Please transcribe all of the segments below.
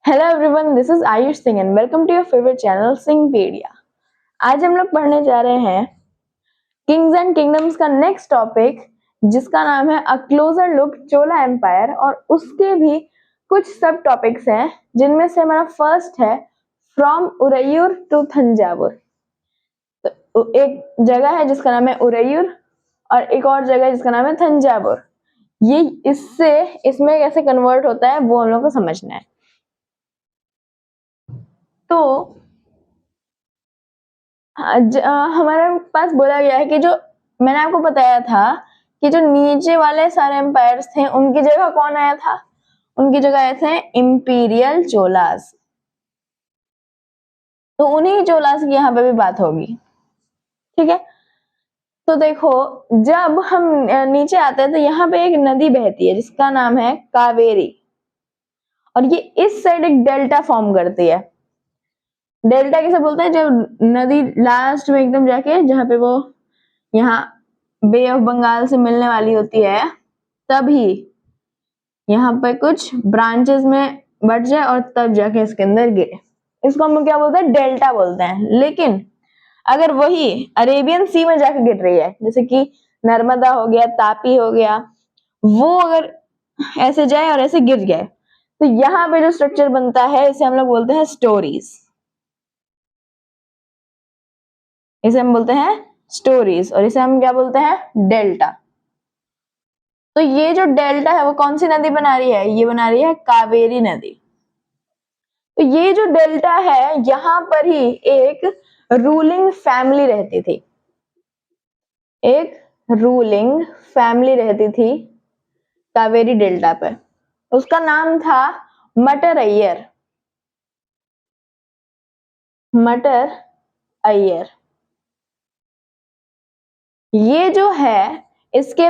Hello everyone, this is Ayush Singh and welcome to your favourite channel Singhpedia. आज हम लोग पढ़ने जा रहे हैं किंग्स एंड किंगडम्स का नेक्स्ट टॉपिक, जिसका नाम है a closer look Chola empire. और उसके भी कुछ सब टॉपिक्स हैं, जिनमें से हमारा फर्स्ट है फ्रॉम उरैयूर टू थंजावुर। तो एक जगह है जिसका नाम है उरैयूर और एक और जगह है जिसका नाम है थंजावुर। ये इसमें कैसे कन्वर्ट होता है वो हम लोग को समझना है। तो हमारे पास बोला गया है कि जो मैंने आपको बताया था कि जो नीचे वाले सारे एम्पायर्स थे उनकी जगह कौन आया था। उनकी जगह आए थे इंपीरियल चोलास। तो उन्हीं चोलास की यहाँ पे भी बात होगी, ठीक है। तो देखो, जब हम नीचे आते हैं तो यहाँ पे एक नदी बहती है जिसका नाम है कावेरी, और ये इस साइड एक डेल्टा फॉर्म करती है। डेल्टा किसे बोलते हैं? जब नदी लास्ट में एकदम जाके जहाँ पे वो यहाँ बे ऑफ बंगाल से मिलने वाली होती है, तभी यहाँ पे कुछ ब्रांचेस में बट जाए और तब जाके इसके अंदर गिरे। इसको हम क्या बोलते हैं? डेल्टा बोलते हैं। लेकिन अगर वही अरेबियन सी में जाके गिर रही है, जैसे कि नर्मदा हो गया, तापी हो गया, वो अगर ऐसे जाए और ऐसे गिर गए तो यहाँ पे जो स्ट्रक्चर बनता है इसे हम लोग बोलते हैं स्टोरीज। इसे हम बोलते हैं स्टोरीज और इसे हम क्या बोलते हैं? डेल्टा। तो ये जो डेल्टा है वो कौन सी नदी बना रही है? ये बना रही है कावेरी नदी। तो ये जो डेल्टा है, यहां पर ही एक रूलिंग फैमिली रहती थी। एक रूलिंग फैमिली रहती थी कावेरी डेल्टा पर। उसका नाम था मटर अय्यर। मटर अय्यर। ये जो है इसके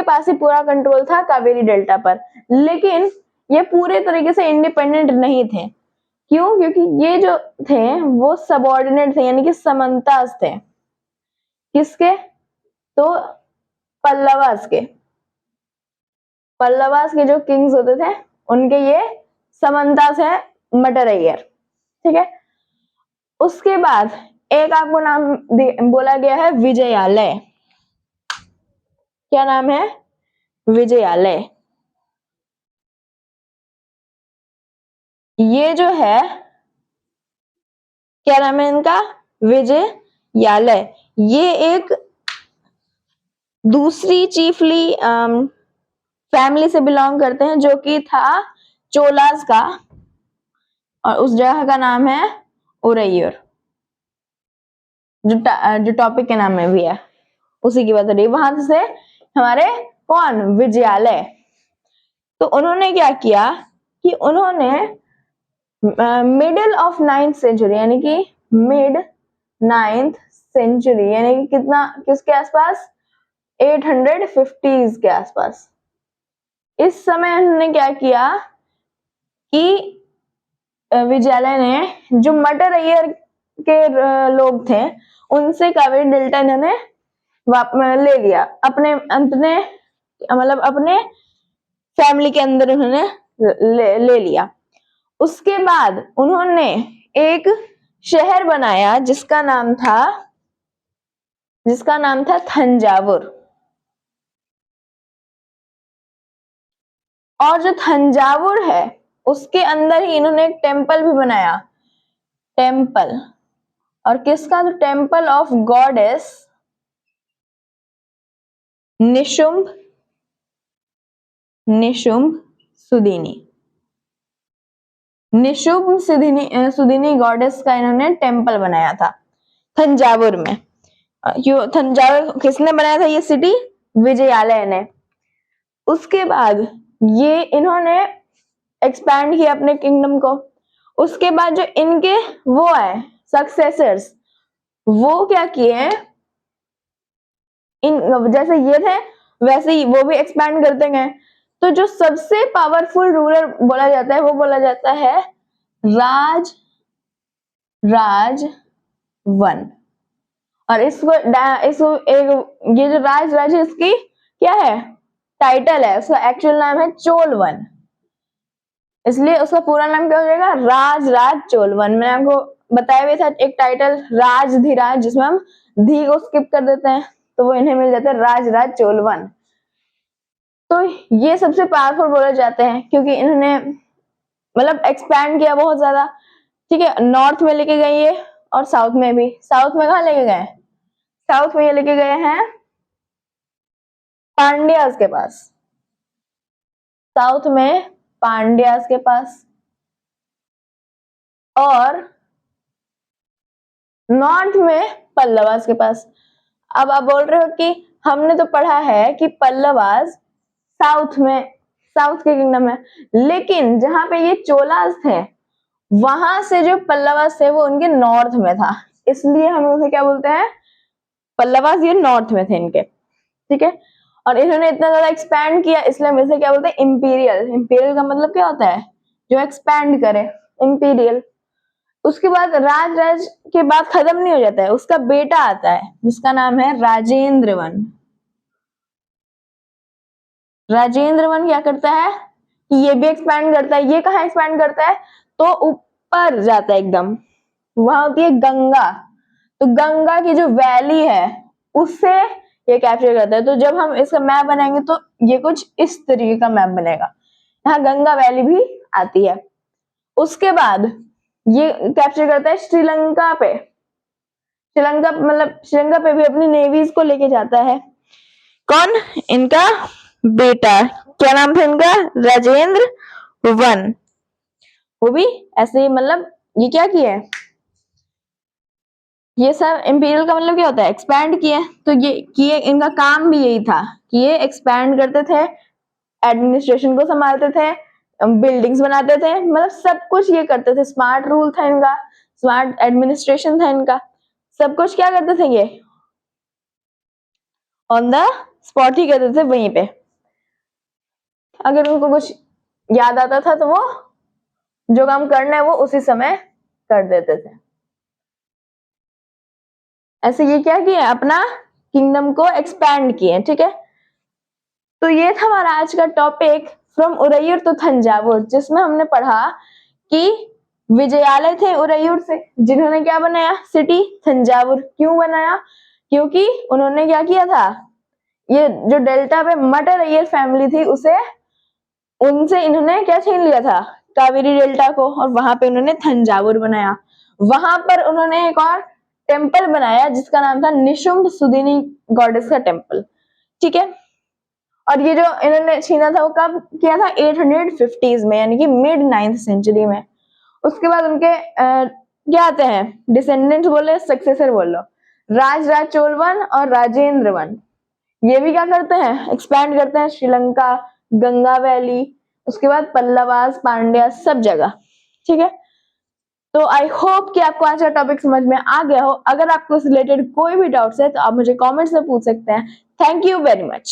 पास ही पूरा कंट्रोल था कावेरी डेल्टा पर। लेकिन ये पूरे तरीके से इंडिपेंडेंट नहीं थे। क्यों? क्योंकि ये जो थे वो सबऑर्डिनेट थे, यानी कि समंतास थे। किसके? तो पल्लवास के। पल्लवास के जो किंग्स होते थे उनके ये समंतास है मटर अय्यर, ठीक है। उसके बाद एक आपको नाम बोला गया है विजयालय। क्या नाम है? विजयालय। ये जो है, क्या नाम है इनका? विजयालय। ये एक दूसरी चीफली फैमिली से बिलोंग करते हैं, जो कि था चोलास का, और उस जगह का नाम है उरैयूर। जो टॉपिक के नाम में भी है उसी की बात हो रही है। वहां से हमारे कौन? विजयालय। तो उन्होंने क्या किया कि उन्होंने मिडिल ऑफ 9th सेंचुरी, यानी कि मिड 9th सेंचुरी, यानी कि कितना, किसके आसपास? 850s के आसपास। इस समय उन्होंने क्या किया कि विजयालय ने जो मटर अय्यर के लोग थे उनसे कावेरी डेल्टा इन्होंने ले लिया अपने मतलब अपने फैमिली के अंदर उन्होंने ले लिया। उसके बाद उन्होंने एक शहर बनाया जिसका नाम था थंजावुर। और जो थंजावुर है उसके अंदर ही इन्होंने एक टेम्पल भी बनाया। टेम्पल, और किसका? तो temple of goddess Nishumbh Sudini. Nishumbh Sudini goddess का इन्होंने टेम्पल बनाया था थंजावुर में। थंजावुर किसने बनाया था? ये सिटी विजयालय ने। उसके बाद ये इन्होंने एक्सपैंड किया अपने किंगडम को। उसके बाद जो इनके वो है सक्सेसर्स, वो क्या किए? इन जैसे ये थे वैसे ही वो भी एक्सपैंड करते गए। तो जो सबसे पावरफुल रूलर बोला जाता है वो बोला जाता है राज वन। और इसको एक ये जो राज है इसकी क्या है? टाइटल है, उसका एक्चुअल नाम है चोल वन। इसलिए उसका पूरा नाम क्या हो जाएगा, राजराज चोलवन। मैंने आपको बताया भी था एक टाइटल राजधिराज, जिसमें हम धी को स्किप कर देते हैं, तो वो इन्हें मिल जाता है राजराज चोलवन। तो ये सबसे पावरफुल बोले जाते हैं क्योंकि इन्होंने मतलब एक्सपैंड किया बहुत ज्यादा, ठीक है। नॉर्थ में लेके गए ये और साउथ में भी। साउथ में कहा लेके गए, साउथ में ये लेके गए हैं पांड्यास के पास, साउथ में पांड्यास के पास, और नॉर्थ में पल्लवास के पास। अब आप बोल रहे हो कि हमने तो पढ़ा है कि पल्लवास साउथ में, साउथ के किंगडम है, लेकिन जहां पे ये चोलास थे वहां से जो पल्लवास थे वो उनके नॉर्थ में था, इसलिए हम उसे क्या बोलते हैं, पल्लवास ये नॉर्थ में थे इनके, ठीक है। और इन्होंने इतना ज्यादा एक्सपैंड किया, इसलिए हम इसे क्या बोलते हैं, इंपीरियल। इंपीरियल का मतलब क्या होता है, जो एक्सपैंड करे, इंपीरियल। उसके बाद राज के बाद खत्म नहीं हो जाता है, उसका बेटा आता है जिसका नाम है राजेंद्र वन। राजेंद्र वन क्या करता है कि ये भी एक्सपैंड करता है। ये कहाँ एक्सपैंड करता है, तो ऊपर जाता है एकदम, वहां होती है गंगा, तो गंगा की जो वैली है उससे ये कैप्चर करता है। तो जब हम इसका मैप बनाएंगे तो ये कुछ इस तरीके का मैप बनेगा, यहाँ गंगा वैली भी आती है। उसके बाद ये कैप्चर करता है श्रीलंका पे, श्रीलंका मतलब श्रीलंका पे भी अपनी नेवीज को लेके जाता है। कौन, इनका बेटा, क्या नाम था इनका, राजेंद्र वन। वो भी ऐसे ही मतलब ये क्या किया है, ये सब इंपीरियल का मतलब क्या होता है, एक्सपैंड किए। तो ये किए, इनका काम भी यही था कि ये एक्सपैंड करते थे, एडमिनिस्ट्रेशन को संभालते थे, बिल्डिंग्स बनाते थे, मतलब सब कुछ ये करते थे। स्मार्ट रूल था इनका, स्मार्ट एडमिनिस्ट्रेशन था इनका, सब कुछ क्या करते थे ये ऑन द स्पॉट ही करते थे वहीं पे। अगर उनको कुछ याद आता था तो वो जो काम करना है वो उसी समय कर देते थे। ऐसे ये क्या किया, अपना किंगडम को एक्सपैंड किए, ठीक है। तो ये था हमारा आज का topic from Uraiyur to Thanjavur, जिसमें हमने पढ़ा कि विजयालय थे उरैयूर से, जिन्होंने क्या बनाया, सिटी तंजावुर। क्यों बनाया, क्योंकि उन्होंने क्या किया था, ये जो डेल्टा पे मटर अय्यर फैमिली थी उसे, उनसे इन्होंने क्या छीन लिया था, कावेरी डेल्टा को, और वहां पे उन्होंने तंजावुर बनाया। वहां पर उन्होंने एक और टेम्पल बनाया जिसका नाम था निशुंभ सुदिनी गॉडेस का टेम्पल, ठीक है। और ये जो इन्होंने छीना था वो कब किया था, 850s में, यानी कि मिड 9th सेंचुरी में। उसके बाद उनके क्या आते हैं डिसेंडेंट्स, बोले सक्सेसर बोल लो, राजराज चोलवन और राजेंद्र वन। ये भी क्या करते हैं, एक्सपैंड करते हैं श्रीलंका, गंगा वैली, उसके बाद पल्लवास, पांड्या, सब जगह, ठीक है। तो आई होप कि आपको आज का टॉपिक समझ में आ गया हो। अगर आपको इससे रिलेटेड कोई भी डाउट्स है तो आप मुझे कमेंट्स में पूछ सकते हैं। Thank you very much.